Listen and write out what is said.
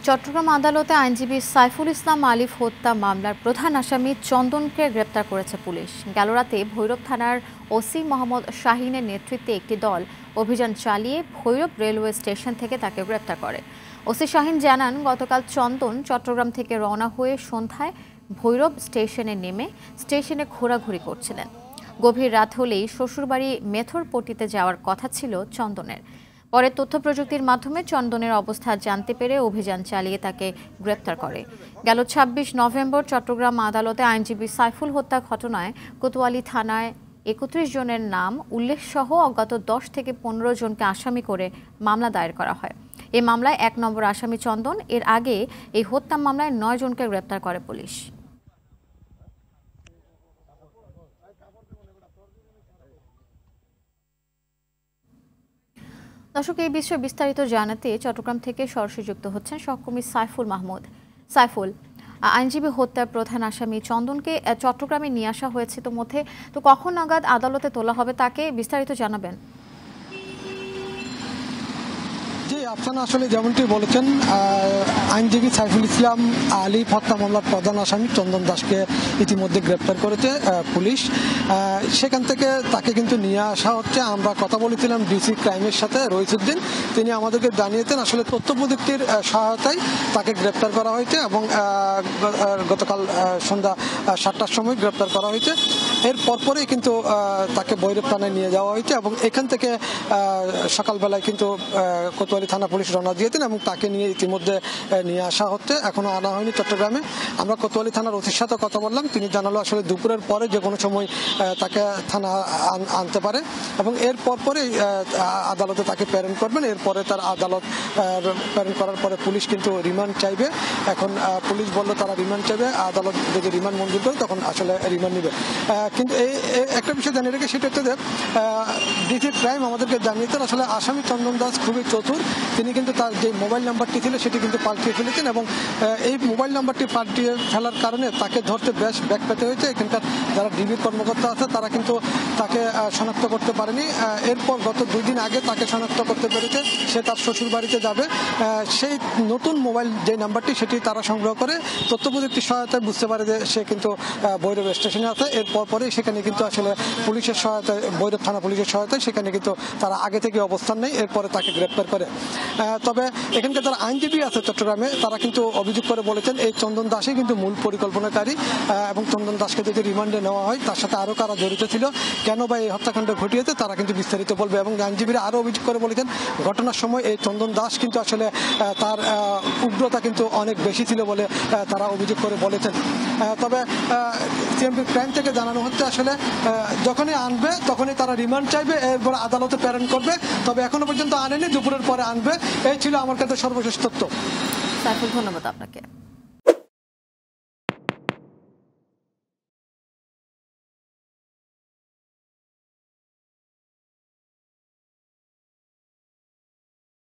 চট্টগ্রাম আদালতে আইনজীবী সাইফুল ইসলাম আলিফ হত্যা মামলার প্রধান আসামি চন্দনকে গ্রেপ্তার করেছে পুলিশ। গেল রাতে ভৈরব থানার ওসি মোহাম্মদ শাহিনের নেতৃত্বে একটি দল অভিযান চালিয়ে ভৈরব রেলওয়ে স্টেশন থেকে তাকে গ্রেপ্তার করে। ওসি শাহিন জানান, গতকাল চন্দন চট্টগ্রাম থেকে রওনা হয়ে সন্ধ্যায় ভৈরব স্টেশনে নেমে স্টেশনে ঘোরাঘুরি করছিলেন। গভীর রাত হলেই শ্বশুরবাড়ি মেথরপট্টিতে যাওয়ার কথা ছিল চন্দনের। পরে তথ্য প্রযুক্তির মাধ্যমে চন্দনের অবস্থা জানতে পেরে অভিযান চালিয়ে তাকে গ্রেপ্তার করে। গেল ২৬ নভেম্বর চট্টগ্রাম আদালতে আইনজীবী সাইফুল হত্যা ঘটনায় কোতোয়ালি থানায় ৩১ জনের নাম উল্লেখসহ অজ্ঞাত ১০ থেকে ১৫ জনকে আসামি করে মামলা দায়ের করা হয়। এই মামলায় ১ নম্বর আসামি চন্দন। এর আগে এই হত্যা মামলায় ৯ জনকে গ্রেপ্তার করে পুলিশ। দর্শক, এই বিষয়ে বিস্তারিত জানাতে চট্টগ্রাম থেকে সরাসরি যুক্ত হচ্ছেন সহকর্মী সাইফুল মাহমুদ। সাইফুল, আইনজীবী হত্যার প্রধান আসামি চন্দনকে চট্টগ্রামে নিয়ে আসা হয়েছে ইতোমধ্যে, তো কখন নাগাদ আদালতে তোলা হবে তাকে বিস্তারিত জানাবেন। জি, আপনারা আসলে যেমনটি বলেছেন, আইনজীবী সাইফুল ইসলাম আলিফ হত্যা মামলার প্রধান আসামি চন্দন দাসকে ইতিমধ্যে গ্রেপ্তার করেছে পুলিশ। সেখান থেকে তাকে কিন্তু নিয়ে আসা হচ্ছে। আমরা কথা বলেছিলাম ডিসি ক্রাইমের সাথে রইসুদ্দিন, তিনি আমাদেরকে জানিয়েছেন আসলে তথ্য প্রযুক্তির সহায়তায় তাকে গ্রেপ্তার করা হয়েছে এবং গতকাল সন্ধ্যা ৭টার সময় গ্রেপ্তার করা হয়েছে। এর পরপরই কিন্তু তাকে ভৈরব থানায় নিয়ে যাওয়া হয়েছে এবং এখান থেকে সকালবেলায় কিন্তু কোতোয়ালি থানা পুলিশ রওনা দিয়েছেন এবং তাকে নিয়ে ইতিমধ্যে নিয়ে আসা হচ্ছে। এখনো আনা হয়নি চট্টগ্রামে। আমরা কোতোয়ালি থানার ওসির সাথে কথা বললাম, তিনি জানালো আসলে দুপুরের পরে যে কোনো সময় তাকে থানা আনতে পারে এবং এর পরপরই আদালতে তাকে প্রেরণ করবেন। এরপরে তার আদালত প্রেরণ করার পরে পুলিশ কিন্তু রিমান্ড চাইবে। এখন পুলিশ বললো তারা রিমান্ড চাইবে, আদালত যদি রিমান্ড মঞ্জুর করে তখন আসলে রিমান্ড নেবে। কিন্তু এই একটা বিষয় জানিয়ে রেখে, সেটা হচ্ছে যে ডিসি ক্রাইম আমাদেরকে জানিয়েছেন আসলে আসামি চন্দন দাস খুবই চতুর। তিনি কিন্তু তার যে মোবাইল নাম্বারটি ছিল সেটি কিন্তু পাল্টিয়ে ফেলেছেন এবং এই মোবাইল নাম্বারটি পাল্টিয়ে ফেলার কারণে তাকে ধরতে বেশ ব্যাক পেতে হয়েছে। এখানকার যারা ডিবির কর্মকর্তা আছে তারা কিন্তু তাকে শনাক্ত করতে পারেনি। এরপর গত ২ দিন আগে তাকে শনাক্ত করতে পেরেছে, সে তার শ্বশুর বাড়িতে যাবে। সেই নতুন মোবাইল যে নাম্বারটি সেটি তারা সংগ্রহ করে তথ্য প্রযুক্তির সহায়তায় বুঝতে পারে যে সে কিন্তু ভৈরব স্টেশনে আছে। এরপর পরে সেখানে কিন্তু আসলে পুলিশের সহায়তায়, ভৈরব থানা পুলিশের সহায়তায় সেখানে কিন্তু তারা আগে থেকে অবস্থান নেয়। এরপরে তাকে গ্রেপ্তার করে। তবে এখানকার যারা আইনজীবী আছে চট্টগ্রামে, তারা কিন্তু অভিযোগ করে বলেছেন এই চন্দন দাসই কিন্তু মূল পরিকল্পনাকারী এবং চন্দন দাসকে যদি রিমান্ডে নেওয়া হয় তার সাথে আরো কারা জড়িত ছিল, কেন বা এই হত্যাকাণ্ড ঘটিয়েছে, তারা কিন্তু বিস্তারিত বলবে। এবং আইনজীবীরা আরো অভিযোগ করে বলেছেন ঘটনার সময় এই চন্দন দাস কিন্তু আসলে তার উগ্রতা কিন্তু অনেক বেশি ছিল বলে তারা অভিযোগ করে বলেছেন। তবে সিএমপি ক্রাইম থেকে জানানো হচ্ছে আসলে যখনই আনবে তখনই তারা রিমান্ড চাইবে, এরপর আদালতে প্রেরণ করবে। তবে এখনো পর্যন্ত আনেনি, দুপুরের পরে আনবে। এই ছিল আমার কাছে সর্বশেষ তথ্য। সাইফুল, ধন্যবাদ আপনাকে।